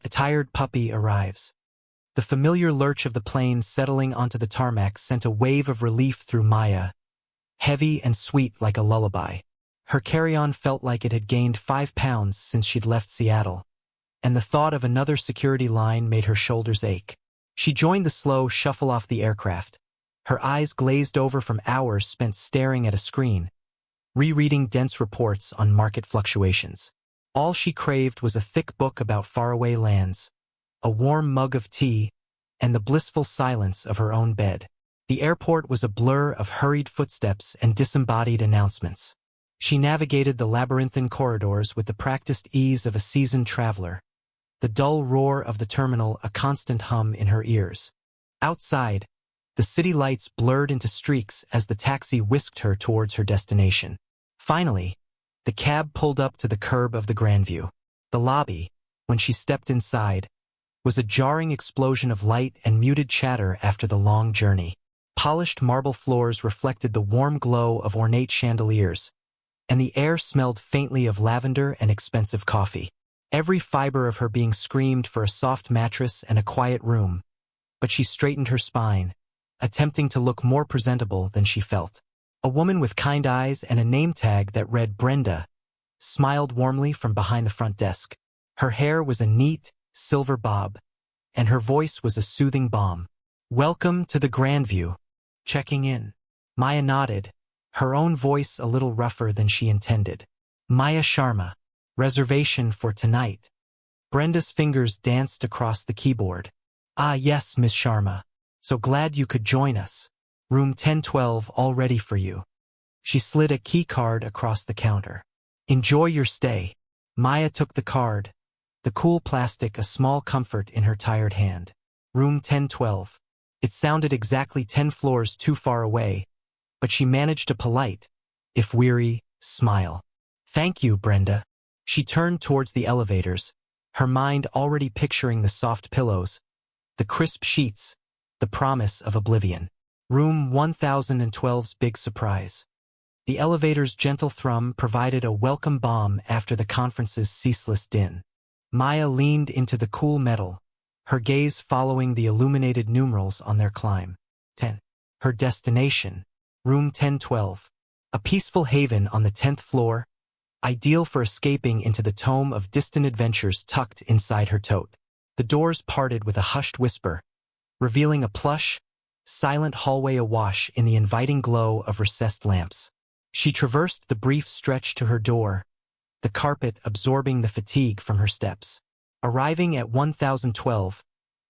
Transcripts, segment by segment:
A tired puppy arrives. The familiar lurch of the plane settling onto the tarmac sent a wave of relief through Maya, heavy and sweet like a lullaby. Her carry-on felt like it had gained 5 pounds since she'd left Seattle, and the thought of another security line made her shoulders ache. She joined the slow shuffle off the aircraft, her eyes glazed over from hours spent staring at a screen, rereading dense reports on market fluctuations. All she craved was a thick book about faraway lands, a warm mug of tea, and the blissful silence of her own bed. The airport was a blur of hurried footsteps and disembodied announcements. She navigated the labyrinthine corridors with the practiced ease of a seasoned traveler, the dull roar of the terminal a constant hum in her ears. Outside, the city lights blurred into streaks as the taxi whisked her towards her destination. Finally, the cab pulled up to the curb of the Grandview. The lobby, when she stepped inside, was a jarring explosion of light and muted chatter after the long journey. Polished marble floors reflected the warm glow of ornate chandeliers, and the air smelled faintly of lavender and expensive coffee. Every fiber of her being screamed for a soft mattress and a quiet room, but she straightened her spine, attempting to look more presentable than she felt. A woman with kind eyes and a name tag that read Brenda smiled warmly from behind the front desk. Her hair was a neat, silver bob, and her voice was a soothing balm. "Welcome to the Grandview." Checking in. Maya nodded, her own voice a little rougher than she intended. "Maya Sharma. Reservation for tonight." Brenda's fingers danced across the keyboard. "Ah yes, Miss Sharma. So glad you could join us. Room 1012 all ready for you." She slid a key card across the counter. "Enjoy your stay." Maya took the card, the cool plastic a small comfort in her tired hand. Room 1012. It sounded exactly 10 floors too far away, but she managed a polite, if weary, smile. "Thank you, Brenda." She turned towards the elevators, her mind already picturing the soft pillows, the crisp sheets, the promise of oblivion. Room 1012's big surprise. The elevator's gentle thrum provided a welcome balm after the conference's ceaseless din. Maya leaned into the cool metal, her gaze following the illuminated numerals on their climb. 10. Her destination. Room 1012. A peaceful haven on the 10th floor, ideal for escaping into the tome of distant adventures tucked inside her tote. The doors parted with a hushed whisper, revealing a plush, silent hallway awash in the inviting glow of recessed lamps. She traversed the brief stretch to her door, the carpet absorbing the fatigue from her steps. Arriving at 1012,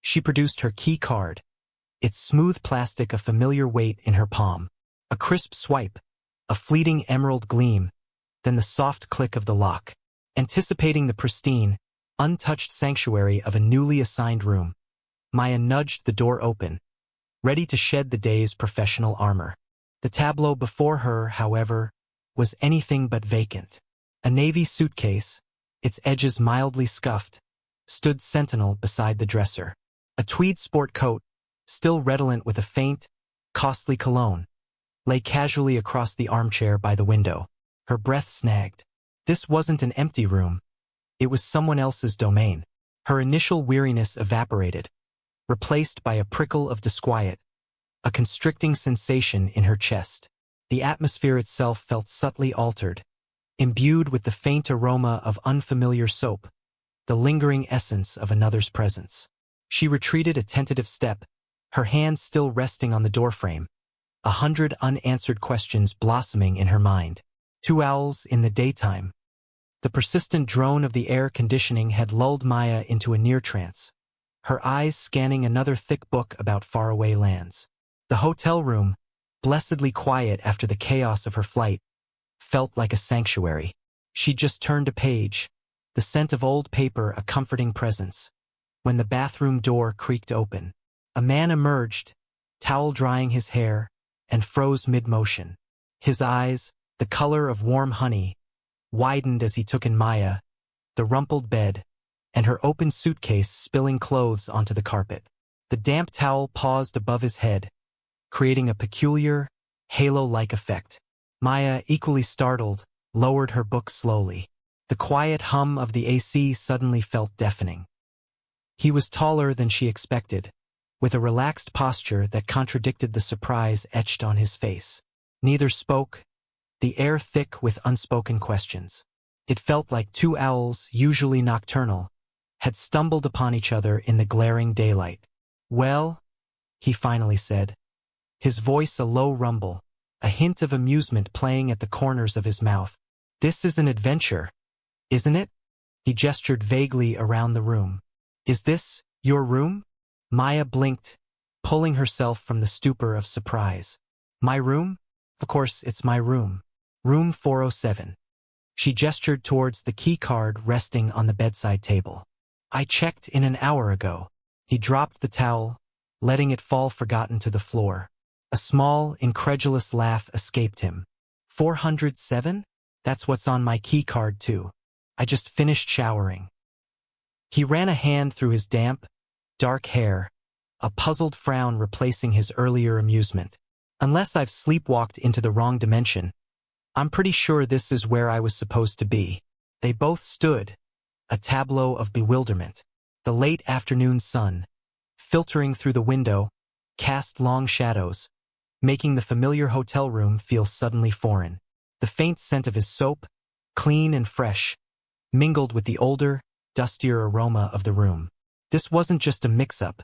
she produced her key card, its smooth plastic a familiar weight in her palm. A crisp swipe, a fleeting emerald gleam, then the soft click of the lock. Anticipating the pristine, untouched sanctuary of a newly assigned room, Maya nudged the door open, ready to shed the day's professional armor. The tableau before her, however, was anything but vacant. A navy suitcase, its edges mildly scuffed, stood sentinel beside the dresser. A tweed sport coat, still redolent with a faint, costly cologne, lay casually across the armchair by the window. Her breath snagged. This wasn't an empty room. It was someone else's domain. Her initial weariness evaporated, replaced by a prickle of disquiet, a constricting sensation in her chest. The atmosphere itself felt subtly altered, imbued with the faint aroma of unfamiliar soap, the lingering essence of another's presence. She retreated a tentative step, her hand still resting on the doorframe, 100 unanswered questions blossoming in her mind. 2 owls in the daytime. The persistent drone of the air conditioning had lulled Maya into a near trance, her eyes scanning another thick book about faraway lands. The hotel room, blessedly quiet after the chaos of her flight, felt like a sanctuary. She just turned a page, the scent of old paper a comforting presence, when the bathroom door creaked open. A man emerged, towel drying his hair, and froze mid-motion. His eyes, the color of warm honey, widened as he took in Maya, the rumpled bed, and her open suitcase spilling clothes onto the carpet. The damp towel paused above his head, creating a peculiar, halo-like effect. Maya, equally startled, lowered her book slowly. The quiet hum of the AC suddenly felt deafening. He was taller than she expected, with a relaxed posture that contradicted the surprise etched on his face. Neither spoke, the air thick with unspoken questions. It felt like two owls, usually nocturnal, had stumbled upon each other in the glaring daylight. "Well," he finally said, his voice a low rumble, a hint of amusement playing at the corners of his mouth. "This is an adventure, isn't it?" He gestured vaguely around the room. "Is this your room?" Maya blinked, pulling herself from the stupor of surprise. "My room? Of course it's my room. Room 407. She gestured towards the key card resting on the bedside table. "I checked in an hour ago." He dropped the towel, letting it fall forgotten to the floor. A small, incredulous laugh escaped him. 407? That's what's on my key card too. I just finished showering. He ran a hand through his damp, dark hair, a puzzled frown replacing his earlier amusement. "Unless I've sleepwalked into the wrong dimension, I'm pretty sure this is where I was supposed to be." They both stood, a tableau of bewilderment. The late afternoon sun, filtering through the window, cast long shadows, making the familiar hotel room feel suddenly foreign. The faint scent of his soap, clean and fresh, mingled with the older, dustier aroma of the room. This wasn't just a mix-up.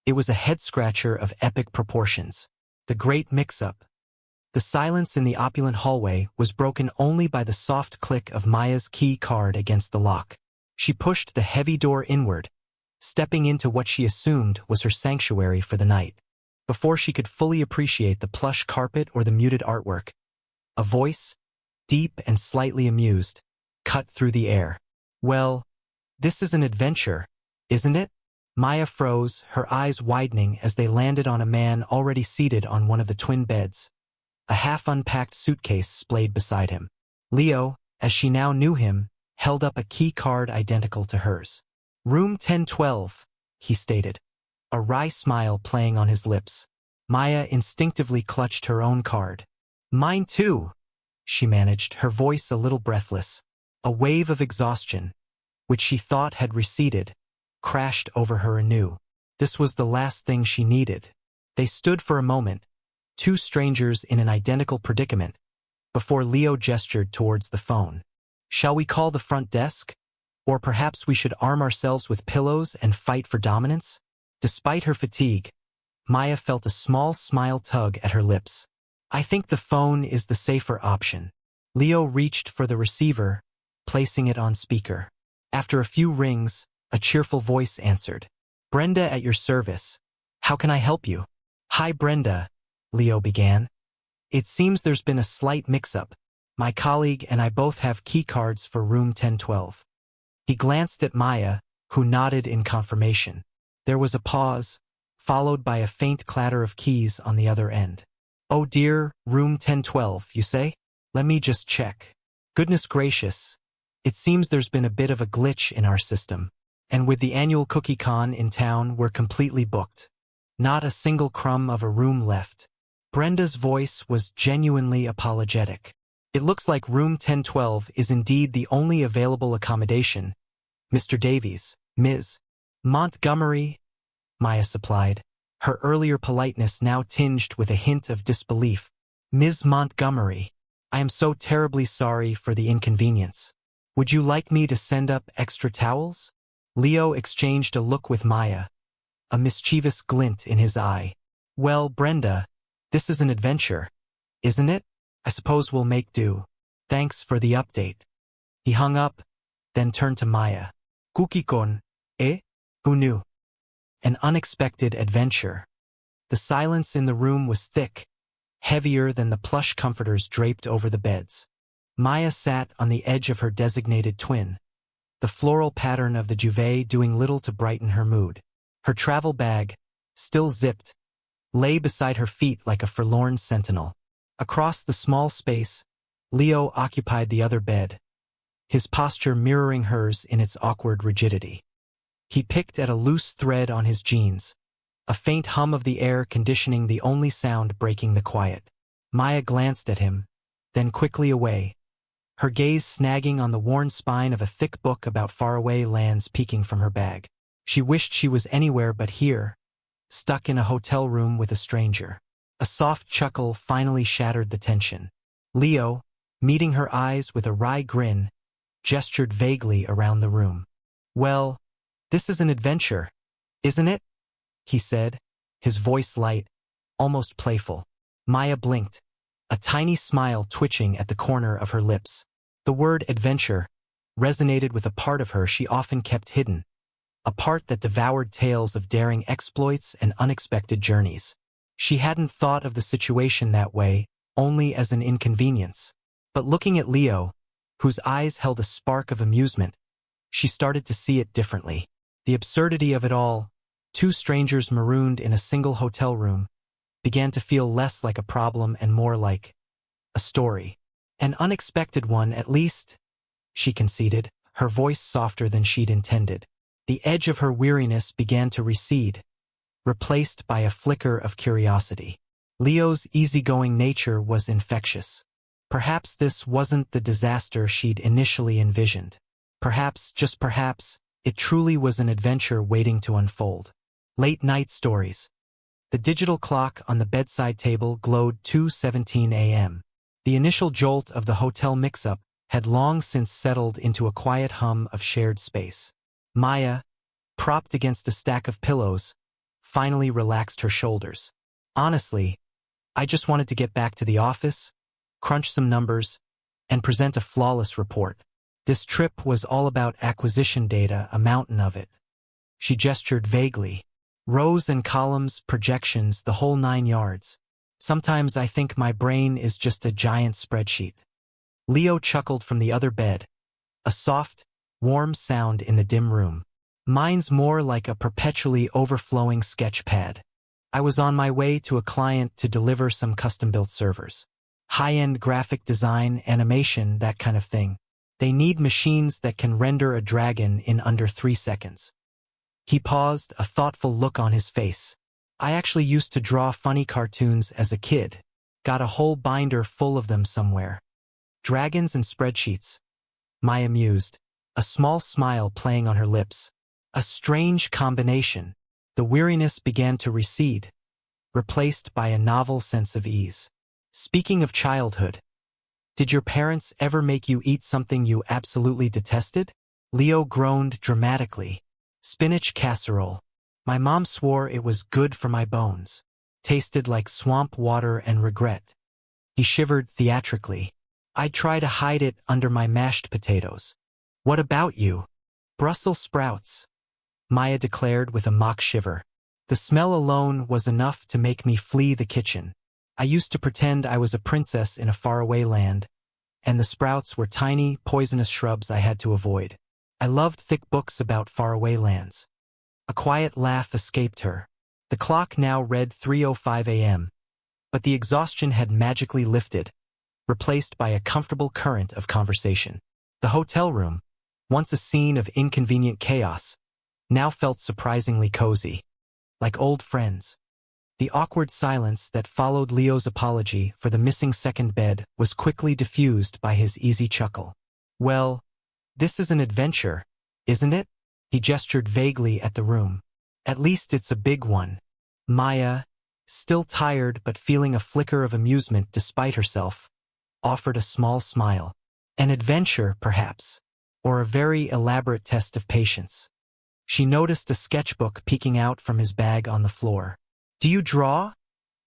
It was a head-scratcher of epic proportions. The great mix-up. The silence in the opulent hallway was broken only by the soft click of Maya's key card against the lock. She pushed the heavy door inward, stepping into what she assumed was her sanctuary for the night. Before she could fully appreciate the plush carpet or the muted artwork, a voice, deep and slightly amused, cut through the air. "Well, this is an adventure, isn't it?" Maya froze, her eyes widening as they landed on a man already seated on one of the twin beds. A half-unpacked suitcase splayed beside him. Leo, as she now knew him, held up a key card identical to hers. "Room 1012, he stated, a wry smile playing on his lips. Maya instinctively clutched her own card. "Mine too," she managed, her voice a little breathless. A wave of exhaustion, which she thought had receded, crashed over her anew. This was the last thing she needed. They stood for a moment, two strangers in an identical predicament, before Leo gestured towards the phone. "Shall we call the front desk? Or perhaps we should arm ourselves with pillows and fight for dominance?" Despite her fatigue, Maya felt a small smile tug at her lips. "I think the phone is the safer option." Leo reached for the receiver, placing it on speaker. After a few rings, a cheerful voice answered. "Brenda at your service. How can I help you?" "Hi Brenda," Leo began. "It seems there's been a slight mix-up. My colleague and I both have key cards for room 1012. He glanced at Maya, who nodded in confirmation. There was a pause, followed by a faint clatter of keys on the other end. "Oh dear, room 1012, you say? Let me just check." "Goodness gracious. It seems there's been a bit of a glitch in our system. And with the annual Cookie Con in town, we're completely booked. Not a single crumb of a room left." Brenda's voice was genuinely apologetic. "It looks like room 1012 is indeed the only available accommodation. Mr. Davies, Ms. Montgomery," Maya supplied, her earlier politeness now tinged with a hint of disbelief. "Ms. Montgomery, I am so terribly sorry for the inconvenience. Would you like me to send up extra towels?" Leo exchanged a look with Maya, a mischievous glint in his eye. "Well, Brenda, this is an adventure, isn't it? I suppose we'll make do. Thanks for the update." He hung up, then turned to Maya. "Cookie-con, eh? Who knew? An unexpected adventure." The silence in the room was thick, heavier than the plush comforters draped over the beds. Maya sat on the edge of her designated twin, the floral pattern of the duvet doing little to brighten her mood. Her travel bag, still zipped, lay beside her feet like a forlorn sentinel. Across the small space, Leo occupied the other bed, his posture mirroring hers in its awkward rigidity. He picked at a loose thread on his jeans, a faint hum of the air conditioning the only sound breaking the quiet. Maya glanced at him, then quickly away, her gaze snagging on the worn spine of a thick book about faraway lands peeking from her bag. She wished she was anywhere but here, stuck in a hotel room with a stranger. A soft chuckle finally shattered the tension. Leo, meeting her eyes with a wry grin, gestured vaguely around the room. "Well, this is an adventure, isn't it?" he said, his voice light, almost playful. Maya blinked, a tiny smile twitching at the corner of her lips. The word adventure resonated with a part of her she often kept hidden, a part that devoured tales of daring exploits and unexpected journeys. She hadn't thought of the situation that way, only as an inconvenience. But looking at Leo, whose eyes held a spark of amusement, she started to see it differently. The absurdity of it all, two strangers marooned in a single hotel room, began to feel less like a problem and more like a story. An unexpected one, at least, she conceded, her voice softer than she'd intended. The edge of her weariness began to recede, replaced by a flicker of curiosity. Leo's easygoing nature was infectious. Perhaps this wasn't the disaster she'd initially envisioned. Perhaps, just perhaps, it truly was an adventure waiting to unfold. Late-night stories. The digital clock on the bedside table glowed 2:17 a.m. The initial jolt of the hotel mix-up had long since settled into a quiet hum of shared space. Maya, propped against a stack of pillows, finally relaxed her shoulders. "Honestly, I just wanted to get back to the office, crunch some numbers, and present a flawless report. This trip was all about acquisition data, a mountain of it." She gestured vaguely. "Rows and columns, projections, the whole 9 yards. Sometimes I think my brain is just a giant spreadsheet." Leo chuckled from the other bed, a soft, warm sound in the dim room. "Mine's more like a perpetually overflowing sketch pad. I was on my way to a client to deliver some custom-built servers. High-end graphic design, animation, that kind of thing. They need machines that can render a dragon in under 3 seconds. He paused, a thoughtful look on his face. "I actually used to draw funny cartoons as a kid. Got a whole binder full of them somewhere." Dragons and spreadsheets. Maya mused, a small smile playing on her lips. A strange combination. The weariness began to recede, replaced by a novel sense of ease. "Speaking of childhood, did your parents ever make you eat something you absolutely detested?" Leo groaned dramatically. "Spinach casserole. My mom swore it was good for my bones. Tasted like swamp water and regret." He shivered theatrically. "I'd try to hide it under my mashed potatoes." "What about you?" "Brussels sprouts," Maya declared with a mock shiver. "The smell alone was enough to make me flee the kitchen. I used to pretend I was a princess in a faraway land, and the sprouts were tiny, poisonous shrubs I had to avoid. I loved thick books about faraway lands." A quiet laugh escaped her. The clock now read 3:05 a.m., but the exhaustion had magically lifted, replaced by a comfortable current of conversation. The hotel room, once a scene of inconvenient chaos, now felt surprisingly cozy, like old friends. The awkward silence that followed Leo's apology for the missing second bed was quickly diffused by his easy chuckle. "Well, this is an adventure, isn't it?" He gestured vaguely at the room. "At least it's a big one." Maya, still tired but feeling a flicker of amusement despite herself, offered a small smile. "An adventure, perhaps, or a very elaborate test of patience." She noticed a sketchbook peeking out from his bag on the floor. "Do you draw?"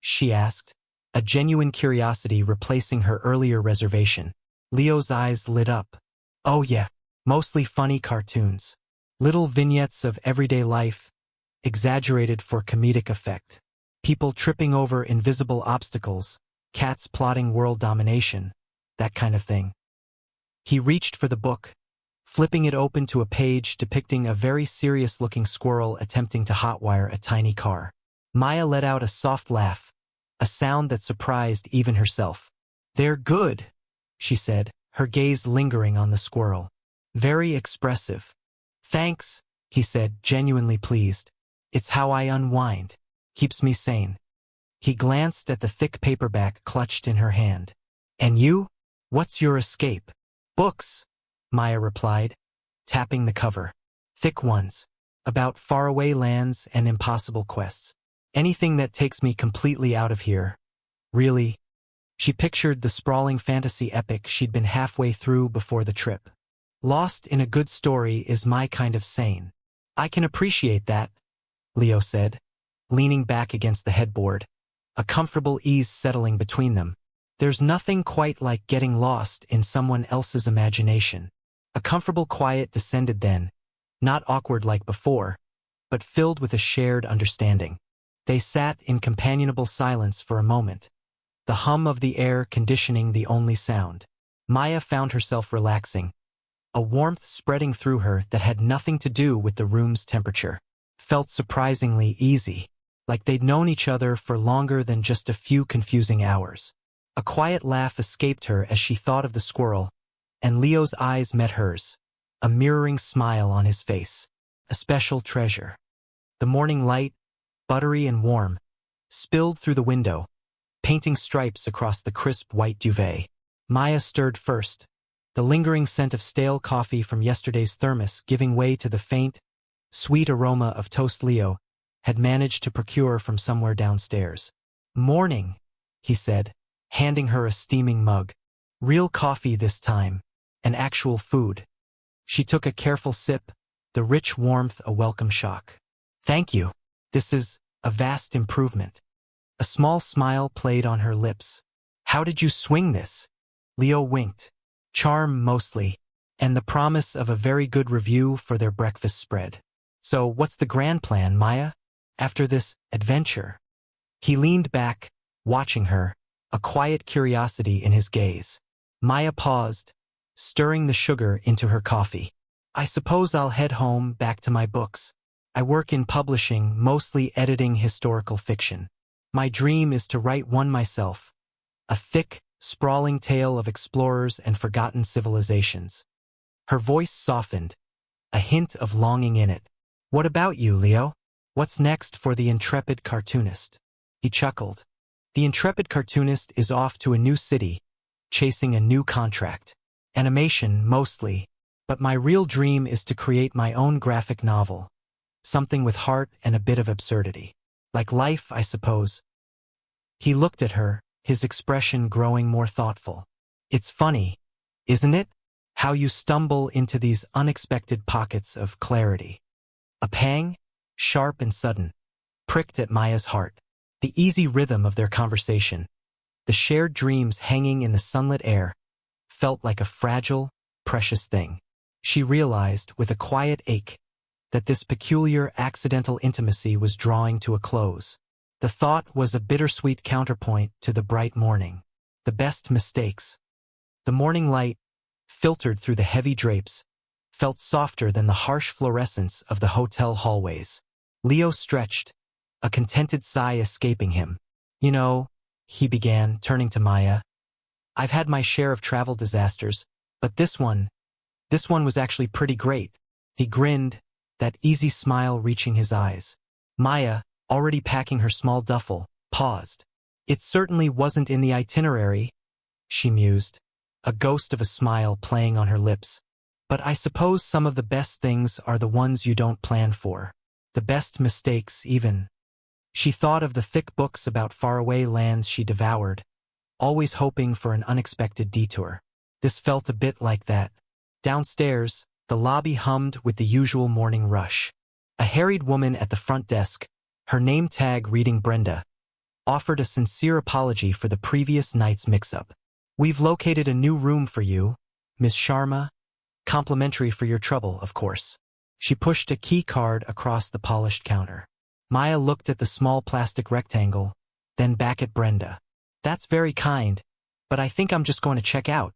she asked, a genuine curiosity replacing her earlier reservation. Leo's eyes lit up. "Oh yeah, mostly funny cartoons. Little vignettes of everyday life, exaggerated for comedic effect. People tripping over invisible obstacles, cats plotting world domination, that kind of thing." He reached for the book, flipping it open to a page depicting a very serious-looking squirrel attempting to hotwire a tiny car. Maya let out a soft laugh, a sound that surprised even herself. "They're good," she said, her gaze lingering on the squirrel. "Very expressive." "Thanks," he said, genuinely pleased. "It's how I unwind. Keeps me sane." He glanced at the thick paperback clutched in her hand. "And you? What's your escape?" "Books," Maya replied, tapping the cover. "Thick ones." about faraway lands and impossible quests. Anything that takes me completely out of here. Really? She pictured the sprawling fantasy epic she'd been halfway through before the trip. Lost in a good story is my kind of sane. I can appreciate that, Leo said, leaning back against the headboard, a comfortable ease settling between them. There's nothing quite like getting lost in someone else's imagination. A comfortable quiet descended then, not awkward like before, but filled with a shared understanding. They sat in companionable silence for a moment, the hum of the air conditioning the only sound. Maya found herself relaxing, a warmth spreading through her that had nothing to do with the room's temperature. Felt surprisingly easy, like they'd known each other for longer than just a few confusing hours. A quiet laugh escaped her as she thought of the squirrel, and Leo's eyes met hers, a mirroring smile on his face. A special treasure. The morning light, buttery and warm, spilled through the window, painting stripes across the crisp white duvet. Maya stirred first, the lingering scent of stale coffee from yesterday's thermos giving way to the faint, sweet aroma of toast Leo had managed to procure from somewhere downstairs. "Morning," he said, handing her a steaming mug. Real coffee this time, and actual food. She took a careful sip, the rich warmth a welcome shock. "Thank you. This is a vast improvement." A small smile played on her lips. "How did you swing this?" Leo winked. "Charm mostly, and the promise of a very good review for their breakfast spread. So what's the grand plan, Maya? After this adventure?" He leaned back, watching her, a quiet curiosity in his gaze. Maya paused, stirring the sugar into her coffee. "I suppose I'll head home, back to my books. I work in publishing, mostly editing historical fiction. My dream is to write one myself, a thick, sprawling tale of explorers and forgotten civilizations." Her voice softened, a hint of longing in it. "What about you, Leo? What's next for the intrepid cartoonist?" He chuckled. "The intrepid cartoonist is off to a new city, chasing a new contract. Animation, mostly, but my real dream is to create my own graphic novel. Something with heart and a bit of absurdity. Like life, I suppose." He looked at her, his expression growing more thoughtful. "It's funny, isn't it? How you stumble into these unexpected pockets of clarity." A pang, sharp and sudden, pricked at Maya's heart. The easy rhythm of their conversation, the shared dreams hanging in the sunlit air, felt like a fragile, precious thing. She realized, with a quiet ache, that this peculiar accidental intimacy was drawing to a close. The thought was a bittersweet counterpoint to the bright morning. The best mistakes. The morning light, filtered through the heavy drapes, felt softer than the harsh fluorescence of the hotel hallways. Leo stretched, a contented sigh escaping him. "You know," he began, turning to Maya, "I've had my share of travel disasters, but this one was actually pretty great." He grinned, that easy smile reaching his eyes. Maya, already packing her small duffel, paused. "It certainly wasn't in the itinerary," she mused, a ghost of a smile playing on her lips. "But I suppose some of the best things are the ones you don't plan for. The best mistakes, even." She thought of the thick books about faraway lands she devoured, always hoping for an unexpected detour. This felt a bit like that. Downstairs, the lobby hummed with the usual morning rush. A harried woman at the front desk, her name tag reading Brenda, offered a sincere apology for the previous night's mix-up. "We've located a new room for you, Ms. Sharma. Complimentary for your trouble, of course." She pushed a key card across the polished counter. Maya looked at the small plastic rectangle, then back at Brenda. "That's very kind, but I think I'm just going to check out,"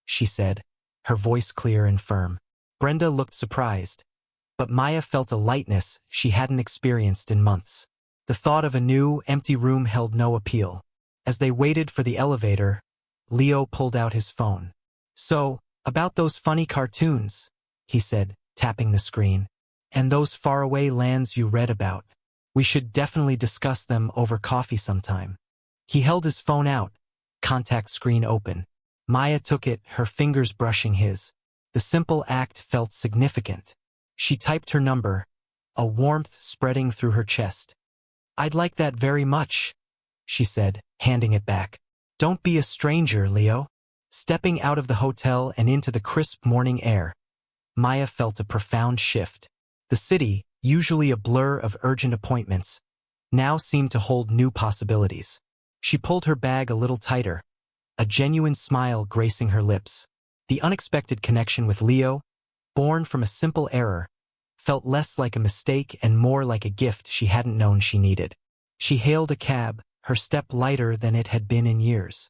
she said, her voice clear and firm. Brenda looked surprised, but Maya felt a lightness she hadn't experienced in months. The thought of a new, empty room held no appeal. As they waited for the elevator, Leo pulled out his phone. "So, about those funny cartoons," he said, tapping the screen, "and those faraway lands you read about. We should definitely discuss them over coffee sometime." He held his phone out, contact screen open. Maya took it, her fingers brushing his. The simple act felt significant. She typed her number, a warmth spreading through her chest. "I'd like that very much," she said, handing it back. "Don't be a stranger, Leo." Stepping out of the hotel and into the crisp morning air, Maya felt a profound shift. The city, usually a blur of urgent appointments, now seemed to hold new possibilities. She pulled her bag a little tighter, a genuine smile gracing her lips. The unexpected connection with Leo, born from a simple error, felt less like a mistake and more like a gift she hadn't known she needed. She hailed a cab, her step lighter than it had been in years.